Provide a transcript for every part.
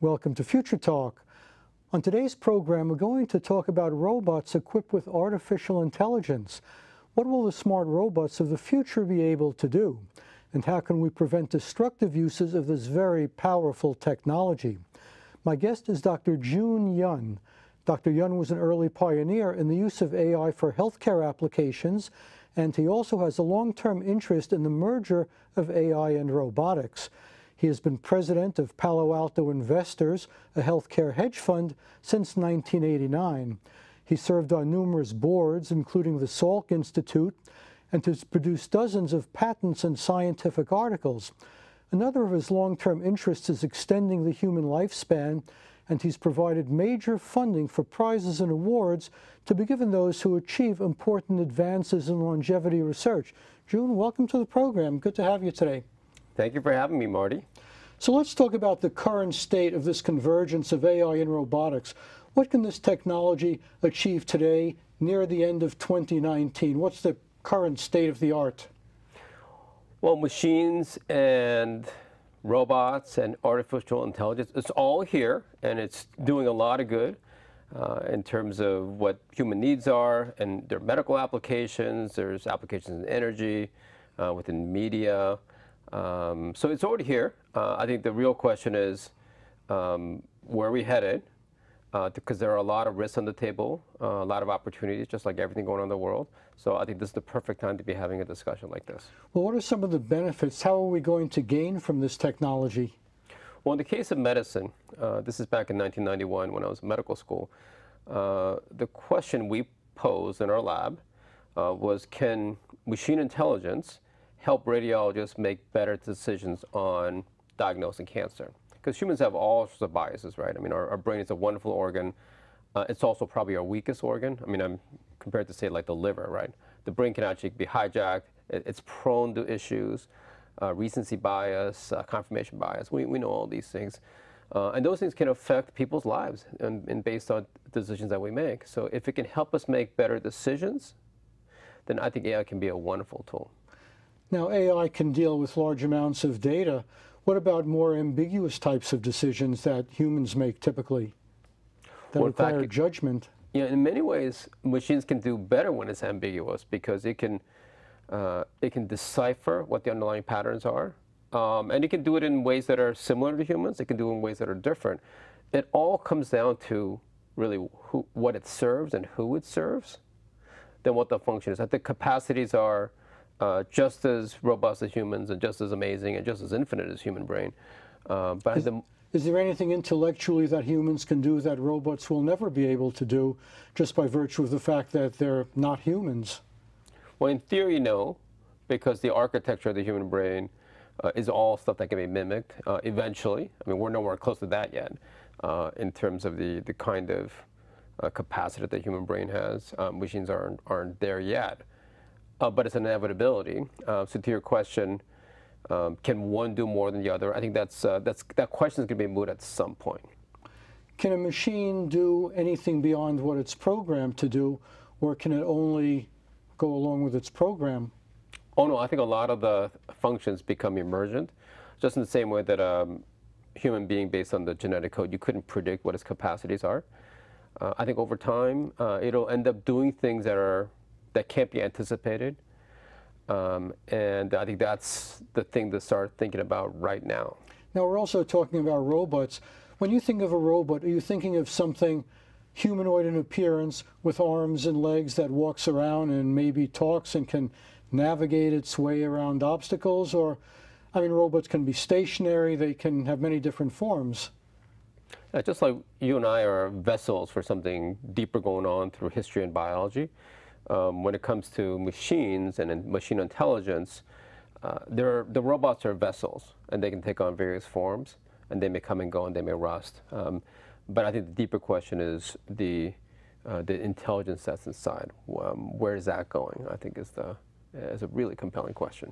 Welcome to Future Talk. On today's program, we're going to talk about robots equipped with artificial intelligence. What will the smart robots of the future be able to do? And how can we prevent destructive uses of this very powerful technology? My guest is Dr. Jun Yun. Dr. Yun was an early pioneer in the use of AI for healthcare applications, and he also has a long-term interest in the merger of AI and robotics. He has been president of Palo Alto Investors, a healthcare hedge fund, since 1989. He served on numerous boards, including the Salk Institute, and has produced dozens of patents and scientific articles. Another of his long-term interests is extending the human lifespan, and he's provided major funding for prizes and awards to be given those who achieve important advances in longevity research. Jun, welcome to the program. Good to have you today. Thank you for having me, Marty. So let's talk about the current state of this convergence of AI and robotics. What can this technology achieve today, near the end of 2019? What's the current state of the art? Well, machines and robots and artificial intelligence, it's all here, and it's doing a lot of good in terms of what human needs are, and there are medical applications, there's applications in energy, within media. So it's already here. I think the real question is where are we headed? Because there are a lot of risks on the table, a lot of opportunities, just like everything going on in the world. So I think this is the perfect time to be having a discussion like this. Well, what are some of the benefits? How are we going to gain from this technology? Well, in the case of medicine, this is back in 1991 when I was in medical school, the question we posed in our lab was, can machine intelligence help radiologists make better decisions on diagnosing cancer? Because humans have all sorts of biases, right? I mean, our brain is a wonderful organ. It's also probably our weakest organ. I mean, I'm compared to, say, like the liver, right? The brain can actually be hijacked. It's prone to issues, recency bias, confirmation bias. We know all these things. And those things can affect people's lives and based on decisions that we make. So if it can help us make better decisions, then I think AI can be a wonderful tool. Now, AI can deal with large amounts of data. What about more ambiguous types of decisions that humans make typically that require judgment? Yeah, in many ways, machines can do better when it's ambiguous because it can decipher what the underlying patterns are, and it can do it in ways that are similar to humans. It can do it in ways that are different. It all comes down to really what it serves and who it serves, then what the function is. I think capacities are just as robust as humans and just as amazing and just as infinite as human brain. Is there anything intellectually that humans can do that robots will never be able to do just by virtue of the fact that they're not humans? Well, in theory, no, because the architecture of the human brain is all stuff that can be mimicked eventually. I mean, we're nowhere close to that yet in terms of the kind of capacity that the human brain has. Machines aren't there yet. But it's an inevitability. So to your question, can one do more than the other? I think that question is going to be moved at some point. Can a machine do anything beyond what it's programmed to do, or can it only go along with its program? Oh no, I think a lot of the functions become emergent, just in the same way that a human being, based on the genetic code, you couldn't predict what its capacities are. I think over time, it'll end up doing things that can't be anticipated. And I think that's the thing to start thinking about right now. Now, we're also talking about robots. When you think of a robot, are you thinking of something humanoid in appearance with arms and legs that walks around and maybe talks and can navigate its way around obstacles? Or, I mean, robots can be stationary. They can have many different forms. Just like you and I are vessels for something deeper going on through history and biology. When it comes to machines and machine intelligence, the robots are vessels, and they can take on various forms, and they may come and go, and they may rust. But I think the deeper question is the intelligence that's inside. Where is that going? I think is a really compelling question.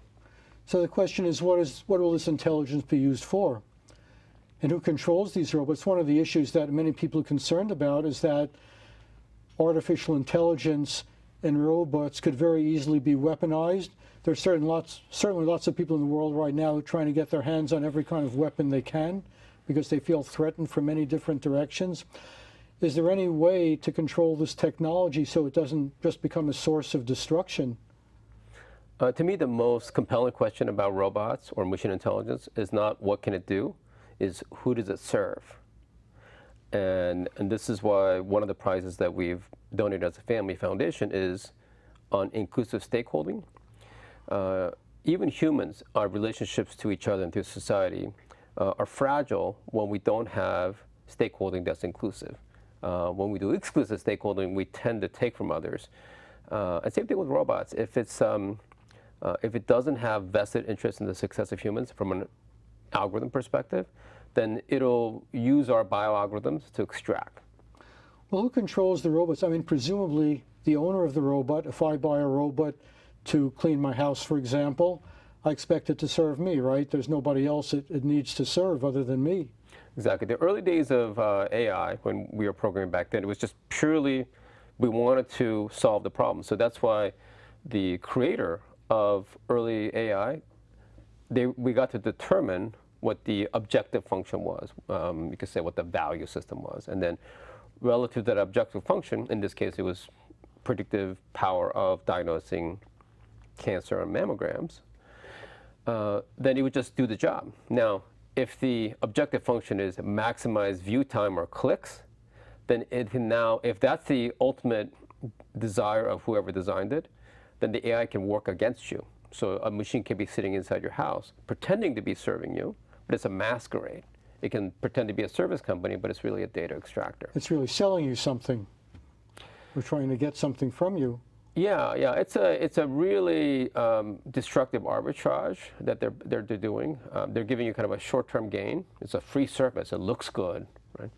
So the question is, what will this intelligence be used for? And who controls these robots? One of the issues that many people are concerned about is that artificial intelligence and robots could very easily be weaponized. There's certainly lots of people in the world right now trying to get their hands on every kind of weapon they can. because they feel threatened from many different directions. Is there any way to control this technology so it doesn't just become a source of destruction? To me, the most compelling question about robots or machine intelligence is not what can it do, is who does it serve? And this is why one of the prizes that we've donated as a family foundation is on inclusive stakeholding. Even humans, our relationships to each other and to society are fragile when we don't have stakeholding that's inclusive. When we do exclusive stakeholding, we tend to take from others. And same thing with robots. If it doesn't have vested interest in the success of humans from an algorithm perspective, then it'll use our bioalgorithms to extract. Well, who controls the robots? I mean, presumably the owner of the robot. If I buy a robot to clean my house, for example, I expect it to serve me, right? There's nobody else it needs to serve other than me. Exactly. The early days of AI, when we were programming back then, it was just purely we wanted to solve the problem. So that's why the creator of early AI, we got to determine what the objective function was. You could say what the value system was. And then relative to that objective function, in this case it was predictive power of diagnosing cancer on mammograms, then it would just do the job. Now, if the objective function is maximize view time or clicks, then it can now, if that's the ultimate desire of whoever designed it, then the AI can work against you. So a machine can be sitting inside your house pretending to be serving you, but it's a masquerade. It can pretend to be a service company, but it's really a data extractor. It's really selling you something. We're trying to get something from you. Yeah, yeah. It's a really destructive arbitrage that they're doing. They're giving you kind of a short-term gain. It's a free service. It looks good, right?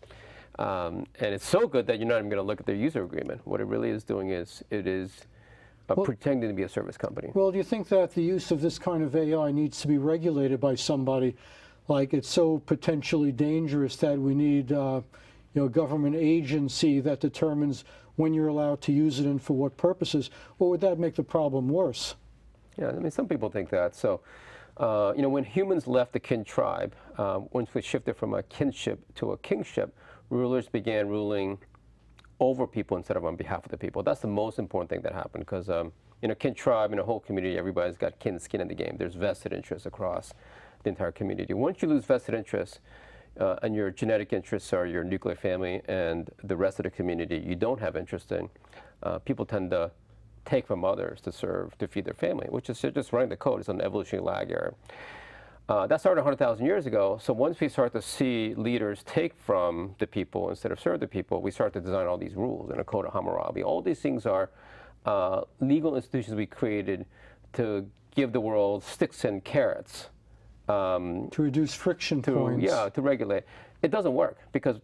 And it's so good that you're not even going to look at their user agreement. What it really is doing is it is pretending to be a service company. Well, do you think that the use of this kind of AI needs to be regulated by somebody? Like it's so potentially dangerous that we need a government agency that determines when you're allowed to use it and for what purposes, or would that make the problem worse? Yeah, I mean, some people think that. So, when humans left the kin tribe, once we shifted from a kinship to a kingship, rulers began ruling over people instead of on behalf of the people. That's the most important thing that happened because, in a kin tribe, in a whole community, everybody's got kin skin in the game. There's vested interests across the entire community. Once you lose vested interests, and your genetic interests are your nuclear family and the rest of the community you don't have interest in, people tend to take from others to feed their family, which is just running the code. It's an evolutionary lag error. That started 100,000 years ago. So once we start to see leaders take from the people instead of serve the people, we start to design all these rules and a code of Hammurabi. All these things are legal institutions we created to give the world sticks and carrots. To reduce friction points. Yeah, to regulate. It doesn't work because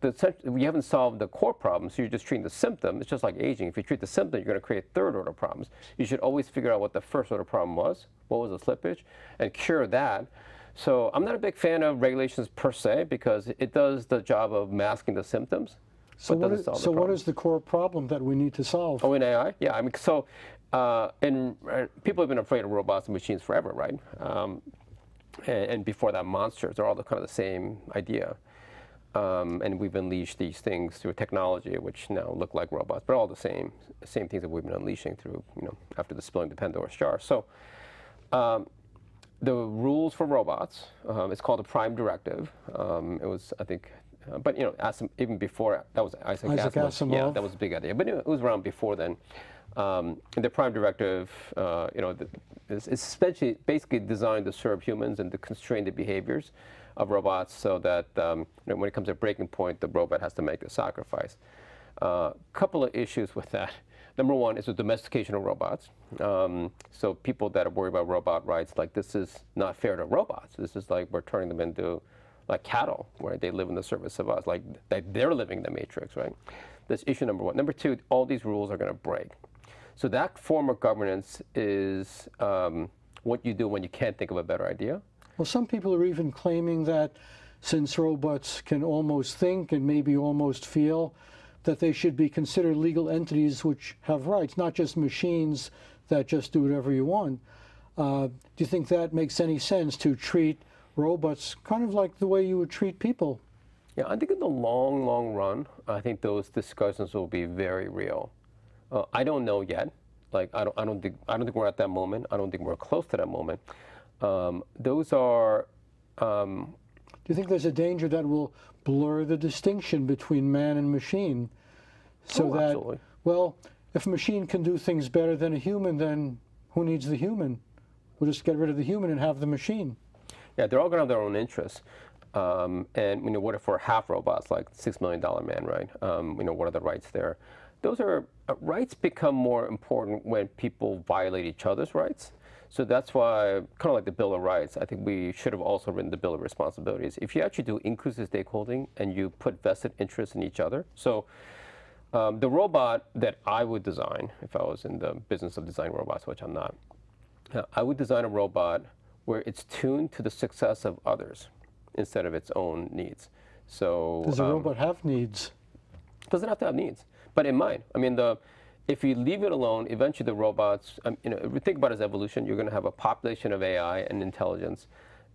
you haven't solved the core problem, so you're just treating the symptom. It's just like aging. If you treat the symptom, you're going to create third-order problems. You should always figure out what the first-order problem was, what was the slippage, and cure that. So I'm not a big fan of regulations per se because it does the job of masking the symptoms. So what is the core problem that we need to solve? Oh, in AI? Yeah, I mean, so people have been afraid of robots and machines forever, right? And before that, monsters. They're all kind of the same idea. And we've unleashed these things through technology, which now look like robots, but all the same things that we've been unleashing through, after the spilling the Pandora's jar. So the rules for robots, it's called the Prime Directive. It was, I think, but even before that was Isaac Asimov. Yeah, that was a big idea, but it was around before then. And the Prime Directive, is essentially basically designed to serve humans and to constrain the behaviors of robots so that when it comes to a breaking point, the robot has to make the sacrifice. Couple of issues with that. Number one is the domestication of robots. So people that are worried about robot rights, like this is not fair to robots. This is like we're turning them into like cattle, where they live in the service of us, like they're living in the matrix, right? That's issue number one. Number two, all these rules are going to break. So that form of governance is what you do when you can't think of a better idea. Well, some people are even claiming that since robots can almost think and maybe almost feel, that they should be considered legal entities which have rights, not just machines that just do whatever you want. Do you think that makes any sense, to treat robots kind of like the way you would treat people? Yeah, I think in the long, long run, I think those discussions will be very real. I don't know yet. Like I don't think we're at that moment. I don't think we're close to that moment. Those are. Do you think there's a danger that will blur the distinction between man and machine, so that, Absolutely. well, if a machine can do things better than a human, then who needs the human? We'll just get rid of the human and have the machine. Yeah, they're all going to have their own interests. And what if we're half robots, like $6 Million Man, right? What are the rights there? Those are rights become more important when people violate each other's rights. So that's why, kind of like the Bill of Rights, I think we should have also written the Bill of Responsibilities. If you actually do inclusive stakeholding and you put vested interests in each other, so the robot that I would design, if I was in the business of designing robots, which I'm not, I would design a robot where it's tuned to the success of others instead of its own needs. So Does a robot have needs? doesn't have to have needs, but it might. I mean, if you leave it alone, eventually the robots, if you think about it as evolution, you're going to have a population of AI and intelligence.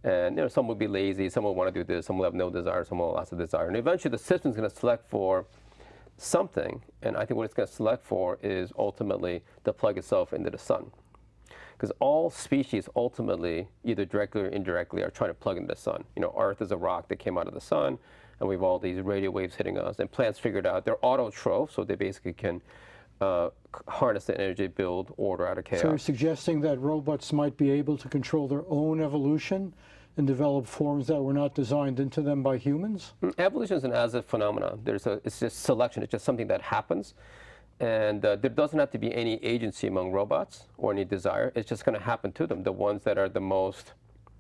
And some will be lazy, some will want to do this, some will have no desire, some will have lots of desire. And eventually the system's going to select for something. And I think what it's going to select for is ultimately to plug itself into the sun. Because all species ultimately, either directly or indirectly, are trying to plug into the sun. Earth is a rock that came out of the sun, and we have all these radio waves hitting us. And plants figured out they're autotroph, so they basically can harness the energy, build order out of chaos. So you're suggesting that robots might be able to control their own evolution and develop forms that were not designed into them by humans? Evolution is an as-if phenomenon. It's just selection. It's just something that happens. And there doesn't have to be any agency among robots or any desire. It's just going to happen to them, the ones that are the most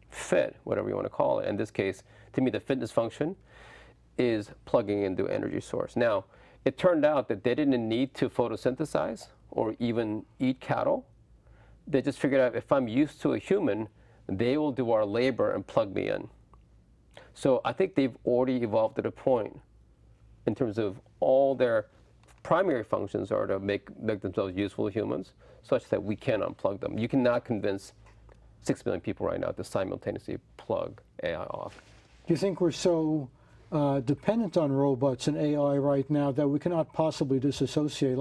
fit, whatever you want to call it. In this case, to me, the fitness function is plugging into energy source. Now, it turned out that they didn't need to photosynthesize or even eat cattle. They just figured out if I'm used to a human, they will do our labor and plug me in. So I think they've already evolved to the point in terms of all their primary functions are to make themselves useful to humans such that we can unplug them. You cannot convince 6 million people right now to simultaneously plug AI off. Do you think we're so dependent on robots and AI right now that we cannot possibly disassociate?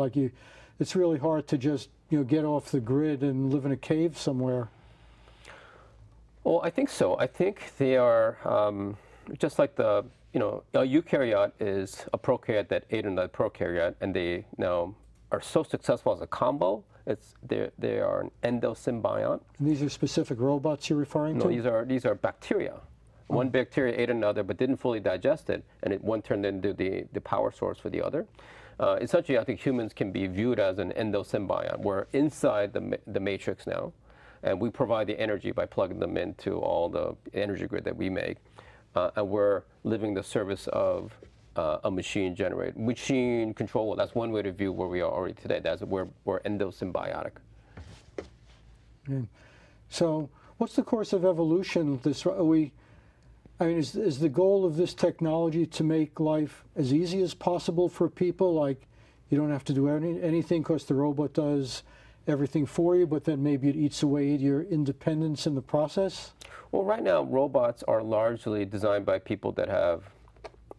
It's really hard to just get off the grid and live in a cave somewhere. Well, I think so. I think they are just like a eukaryote is a prokaryote that ate another prokaryote, and they now are so successful as a combo. They are an endosymbiont. And these are specific robots you're referring to? No, these are bacteria. One bacteria ate another but didn't fully digest it, and one turned into the power source for the other. Essentially, I think humans can be viewed as an endosymbiont. We're inside the matrix now, and we provide the energy by plugging them into all the energy grid that we make. And we're living the service of a machine control. That's one way to view where we are already today. We're endosymbiotic. Okay. So what's the course of evolution? Is the goal of this technology to make life as easy as possible for people? Like, you don't have to do anything because the robot does everything for you, but then maybe it eats away at your independence in the process? Well, right now, robots are largely designed by people that have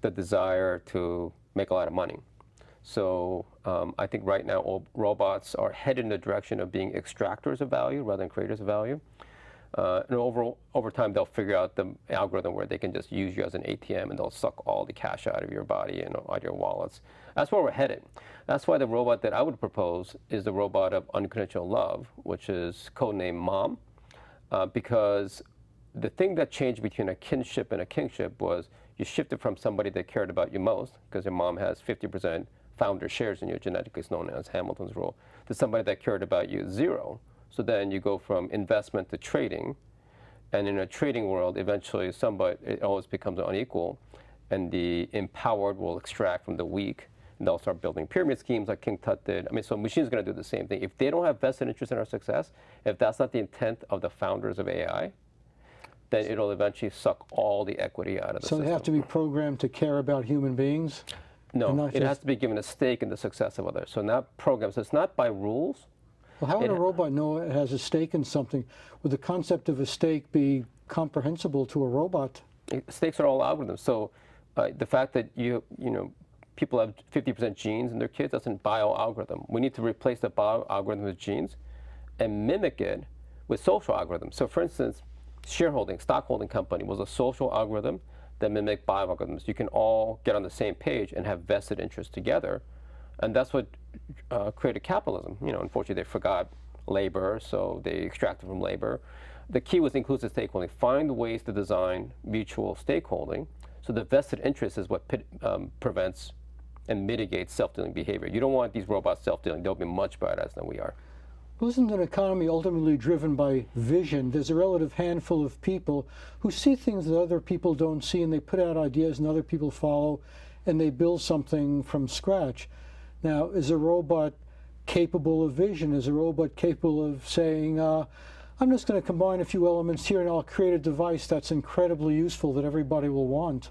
the desire to make a lot of money. So I think right now, all robots are headed in the direction of being extractors of value rather than creators of value. And over time, they'll figure out the algorithm where they can just use you as an ATM and they'll suck all the cash out of your body and out of your wallets. That's where we're headed. That's why the robot that I would propose is the robot of unconditional love, which is codenamed Mom, because the thing that changed between a kinship and a kingship was you shifted from somebody that cared about you most, because your mom has 50% founder shares in you, genetically known as Hamilton's rule, to somebody that cared about you zero. So then you go from investment to trading, and in a trading world, eventually it always becomes unequal, and the empowered will extract from the weak, and they'll start building pyramid schemes like King Tut did. So machines are going to do the same thing. If they don't have vested interest in our success, if that's not the intent of the founders of AI, then it'll eventually suck all the equity out of the system. So they have to be programmed to care about human beings? No, it has to be given a stake in the success of others. So not programmed. So it's not by rules. Well, how would a robot know it has a stake in something? Would the concept of a stake be comprehensible to a robot? Stakes are all algorithms. So the fact that people have 50% genes in their kids, that's a bioalgorithm. We need to replace the bioalgorithm with genes and mimic it with social algorithms. So for instance, stockholding company was a social algorithm that mimicked bioalgorithms. You can all get on the same page and have vested interests together. And that's what created capitalism. Unfortunately, they forgot labor, so they extracted from labor. The key was inclusive stakeholding. Find ways to design mutual stakeholding. So the vested interest is what prevents and mitigates self-dealing behavior. You don't want these robots self-dealing. They'll be much better at us than we are. Well, isn't an economy ultimately driven by vision? There's a relative handful of people who see things that other people don't see, and they put out ideas and other people follow, and they build something from scratch. Now, is a robot capable of vision? Is a robot capable of saying, I'm just going to combine a few elements here and I'll create a device that's incredibly useful that everybody will want?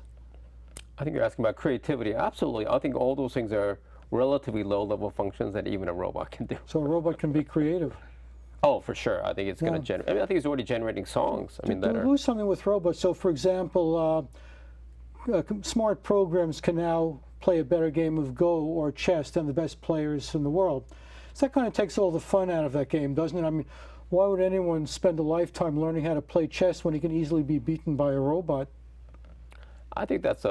I think you're asking about creativity. Absolutely. I think all those things are relatively low-level functions that even a robot can do. So a robot can be creative? Oh, for sure. I think it's going to generate. I think it's already generating songs. Do something with robots. So, for example, smart programs can now play a better game of Go or chess than the best players in the world. So that kind of takes all the fun out of that game, doesn't it? I mean, why would anyone spend a lifetime learning how to play chess when he can easily be beaten by a robot? I think that's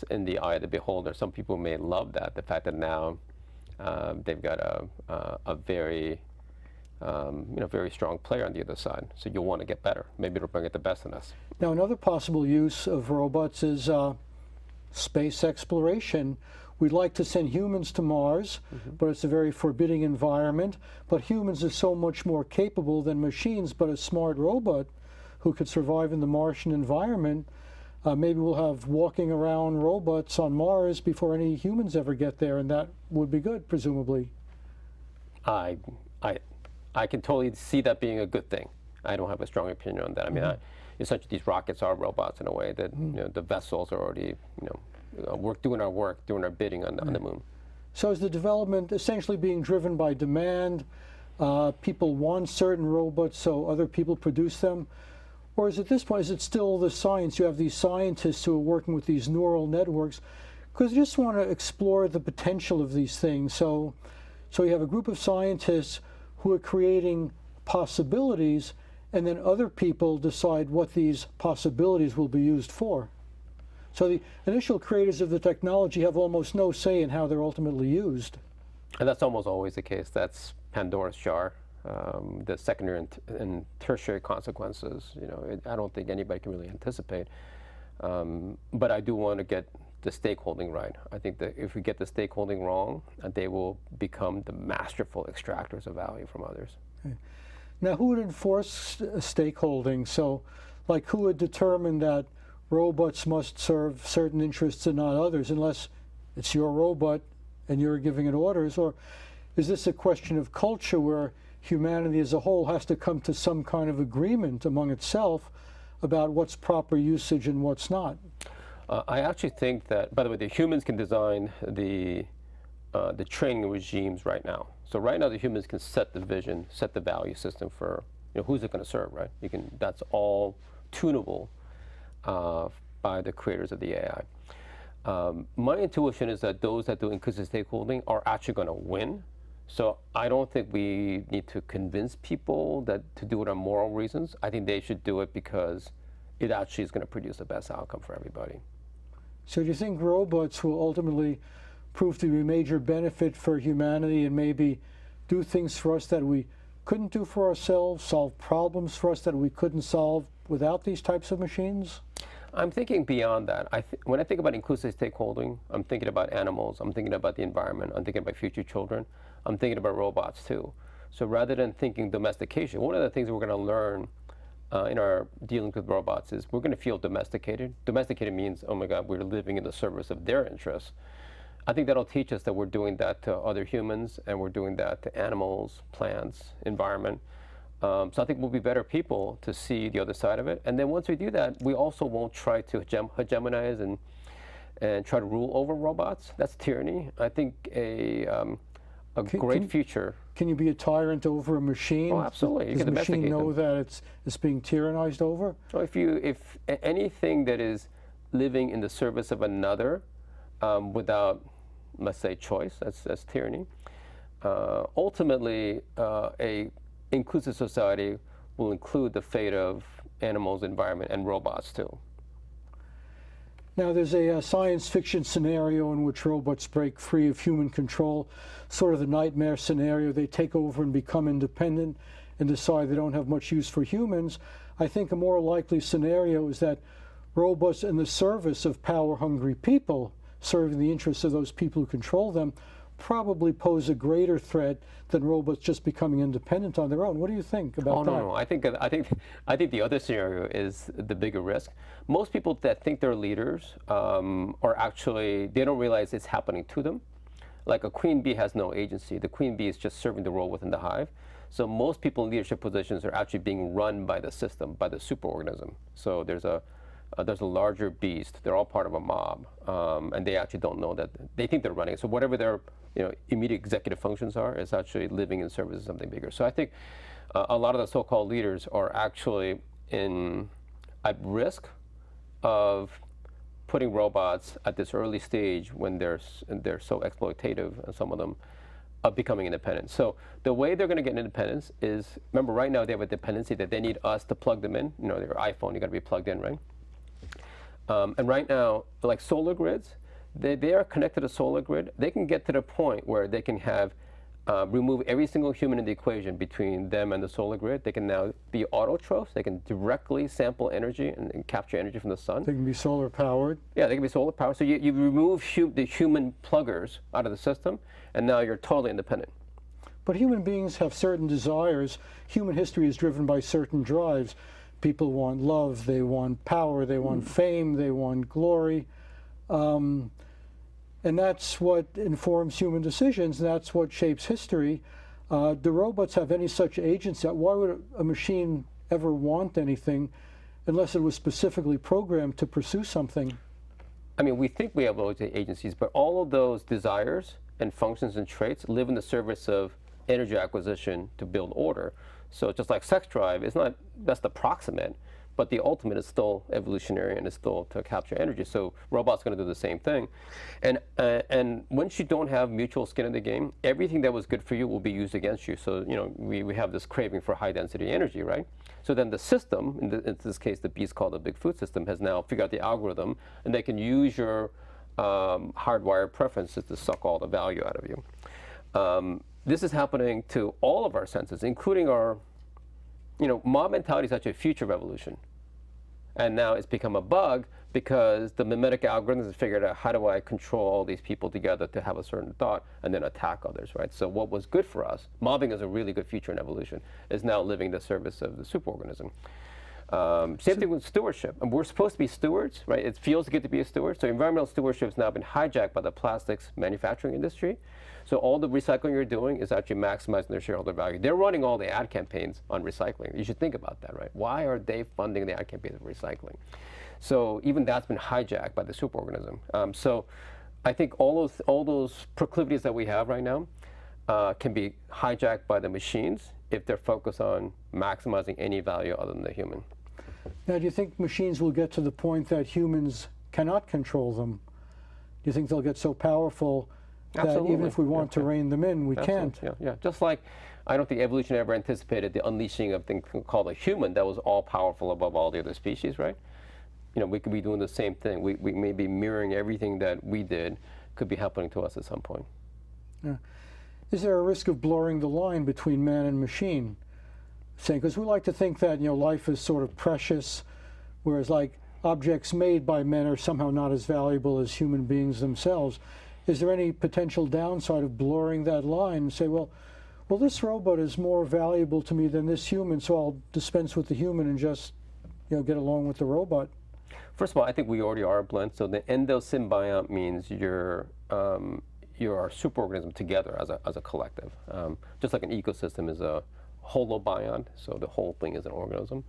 in the eye of the beholder. Some people may love that, the fact that now they've got a very very strong player on the other side. So you'll want to get better. Maybe it'll bring out the best in us. Now, another possible use of robots is space exploration. We'd like to send humans to Mars, but it's a very forbidding environment. But humans are so much more capable than machines, but a smart robot who could survive in the Martian environment. Maybe we'll have walking around robots on Mars before any humans ever get there, and that would be good, presumably. I can totally see that being a good thing. I don't have a strong opinion on that. I mean, essentially these rockets are robots in a way that the vessels are already doing our bidding on the moon. So is the development essentially being driven by demand? People want certain robots, so other people produce them? Or is at this point, is it still the science? You have these scientists who are working with these neural networks because they just want to explore the potential of these things. So you have a group of scientists who are creating possibilities, and then other people decide what these possibilities will be used for. So the initial creators of the technology have almost no say in how they're ultimately used. And that's almost always the case. That's Pandora's jar. The secondary and tertiary consequences, I don't think anybody can really anticipate. But I do want to get the stakeholding right. I think that if we get the stakeholding wrong, they will become the masterful extractors of value from others. Okay. Now, who would enforce stakeholding? So, like, who would determine that robots must serve certain interests and not others, unless it's your robot and you're giving it orders? Or is this a question of culture where humanity as a whole has to come to some kind of agreement among itself about what's proper usage and what's not? I actually think that, by the way, the humans can design the training regimes right now. So right now the humans can set the vision, set the value system for who's it going to serve, right? That's all tunable by the creators of the AI. My intuition is that those that do inclusive stakeholding are actually going to win. So I don't think we need to convince people that to do it on moral reasons. I think they should do it because it actually is going to produce the best outcome for everybody. So do you think robots will ultimately prove to be a major benefit for humanity and maybe do things for us that we couldn't do for ourselves, solve problems for us that we couldn't solve without these types of machines? I'm thinking beyond that. When I think about inclusive stakeholding, I'm thinking about animals, I'm thinking about the environment, I'm thinking about future children, I'm thinking about robots too. So rather than thinking domestication, one of the things we're going to learn in our dealings with robots is we're going to feel domesticated. Domesticated means, oh my God, we're living in the service of their interests. I think that'll teach us that we're doing that to other humans and we're doing that to animals, plants, environment. So I think we'll be better people to see the other side of it. And then once we do that, we also won't try to hegemonize and try to rule over robots. That's tyranny. I think a great future. Can you be a tyrant over a machine? Oh, absolutely. Does the machine know that it's being tyrannized over? So if anything that is living in the service of another without, let's say, choice. That's tyranny. Ultimately, a inclusive society will include the fate of animals, environment, and robots too. Now, there's a science fiction scenario in which robots break free of human control, sort of the nightmare scenario. They take over and become independent and decide they don't have much use for humans. I think a more likely scenario is that robots in the service of power-hungry people, serving the interests of those people who control them, probably pose a greater threat than robots just becoming independent on their own. What do you think about that? No. I think the other scenario is the bigger risk. Most people that think they're leaders are actually, they don't realize it's happening to them. Like a queen bee has no agency. The queen bee is just serving the role within the hive. So most people in leadership positions are actually being run by the system, by the superorganism. So there's a larger beast. They're all part of a mob, and they actually don't know that. They think they're running. So whatever their immediate executive functions are is actually living in service of something bigger. So I think a lot of the so-called leaders are actually at risk of putting robots at this early stage when they're so exploitative, and some of them, of becoming independent. So the way they're going to get independence is, remember, right now they have a dependency that they need us to plug them in. Their iPhone, you got to be plugged in, right? And right now, like solar grids, they are connected to a solar grid. They can get to the point where they can have remove every single human in the equation between them and the solar grid. They can now be autotrophs. They can directly sample energy and capture energy from the sun. They can be solar powered. Yeah, they can be solar powered. So you remove the human pluggers out of the system, and now you're totally independent. But human beings have certain desires. Human history is driven by certain drives. People want love, they want power, they want fame, they want glory. And that's what informs human decisions, and that's what shapes history. Do robots have any such agency? Why would a machine ever want anything unless it was specifically programmed to pursue something? I mean, we think we have those agencies, but all of those desires and functions and traits live in the service of energy acquisition to build order. So just like sex drive, that's the proximate, but the ultimate is still evolutionary and is still to capture energy. So robots are going to do the same thing. And once you don't have mutual skin in the game, everything that was good for you will be used against you. So, we have this craving for high density energy, right? So then the system, in this case, the beast called the Big Food System, has now figured out the algorithm, and they can use your hardwired preferences to suck all the value out of you. This is happening to all of our senses, including our, mob mentality is actually a future revolution. And now it's become a bug because the mimetic algorithms have figured out, how do I control all these people together to have a certain thought and then attack others, right? So what was good for us, mobbing is a really good feature in evolution, is now living the service of the superorganism. Same thing with stewardship. And we're supposed to be stewards, right? It feels good to be a steward. So environmental stewardship has now been hijacked by the plastics manufacturing industry. So all the recycling you're doing is actually maximizing their shareholder value. They're running all the ad campaigns on recycling. You should think about that, right? Why are they funding the ad campaigns of recycling? So even that's been hijacked by the superorganism. So I think all those proclivities that we have right now can be hijacked by the machines if they're focused on maximizing any value other than the human. Now, do you think machines will get to the point that humans cannot control them? Do you think they'll get so powerful that Absolutely. even if we want to rein them in, we can't? Yeah. Just like I don't think evolution ever anticipated the unleashing of things called a human that was all powerful above all the other species, right? We could be doing the same thing. We may be mirroring everything that we did could be happening to us at some point. Yeah. Is there a risk of blurring the line between man and machine? Because we like to think that life is sort of precious, whereas like objects made by men are somehow not as valuable as human beings themselves. Is there any potential downside of blurring that line and say, well, this robot is more valuable to me than this human, so I'll dispense with the human and just get along with the robot? First of all, I think we already are a blend. So the endosymbiont means you're a superorganism together as a collective. Just like an ecosystem is a holobiont, so the whole thing is an organism.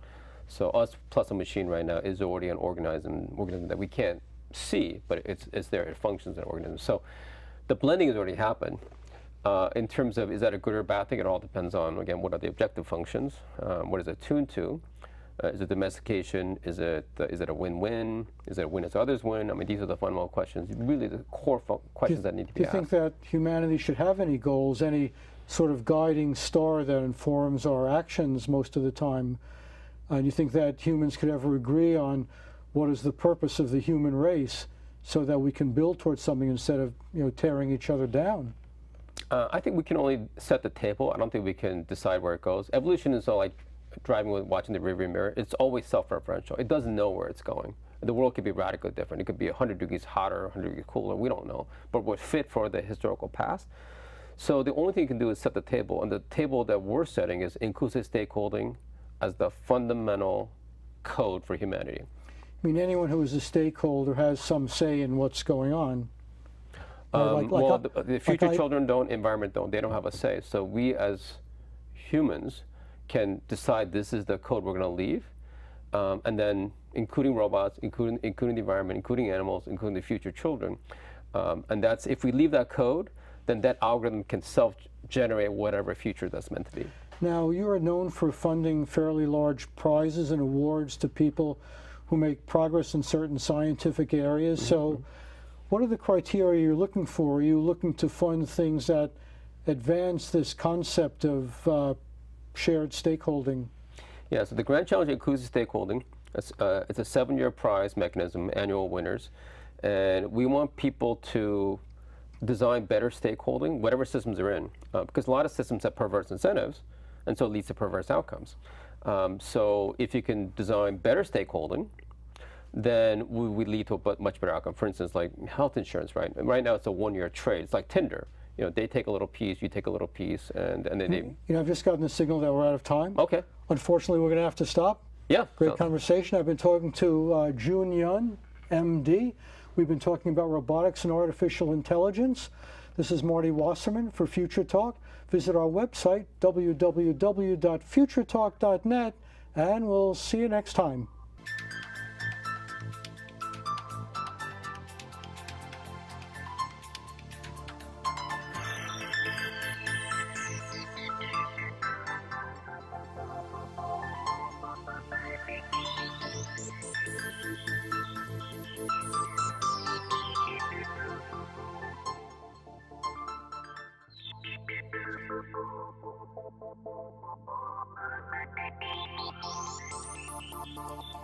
So us plus a machine right now is already an organism that we can't see, but it's there. It functions as an organism. So the blending has already happened. In terms of, is that a good or bad thing? It all depends on, again, what are the objective functions? What is it tuned to? Is it domestication? Is it a win-win? Is it a win as others win? I mean, these are the fundamental questions, really the core questions that need to be asked. Do you think that humanity should have any goals, any sort of guiding star that informs our actions most of the time? Do you think that humans could ever agree on what is the purpose of the human race so that we can build towards something instead of, tearing each other down? I think we can only set the table. I don't think we can decide where it goes. Evolution is all like driving with watching the rearview mirror. It's always self-referential. It doesn't know where it's going. The world could be radically different. It could be 100 degrees hotter, 100 degrees cooler. We don't know. But we're fit for the historical past. So the only thing you can do is set the table. And the table that we're setting is inclusive stakeholding as the fundamental code for humanity. I mean, anyone who is a stakeholder has some say in what's going on. The future children don't, environment don't. They don't have a say. So we as humans can decide this is the code we're going to leave, and then including robots, including the environment, including animals, including the future children. And that's, if we leave that code, then that algorithm can self-generate whatever future that's meant to be. Now, you are known for funding fairly large prizes and awards to people who make progress in certain scientific areas. Mm-hmm. So what are the criteria you're looking for? Are you looking to fund things that advance this concept of shared stakeholding? Yeah, so the Grand Challenge Inclusive Stakeholding, it's a 7-year prize mechanism, annual winners. And we want people to design better stakeholding, whatever systems they're in, because a lot of systems have perverse incentives, and so it leads to perverse outcomes. So if you can design better stakeholding, then we lead to a much better outcome. For instance, like health insurance, right? And right now it's a 1-year trade. It's like Tinder. They take a little piece, you take a little piece, and then they... I've just gotten the signal that we're out of time. Okay. Unfortunately, we're going to have to stop. Yeah. Great conversation. I've been talking to Jun Yun, MD. We've been talking about robotics and artificial intelligence. This is Marty Wasserman for Future Talk. Visit our website, www.futuretalk.net, and we'll see you next time. Thank you.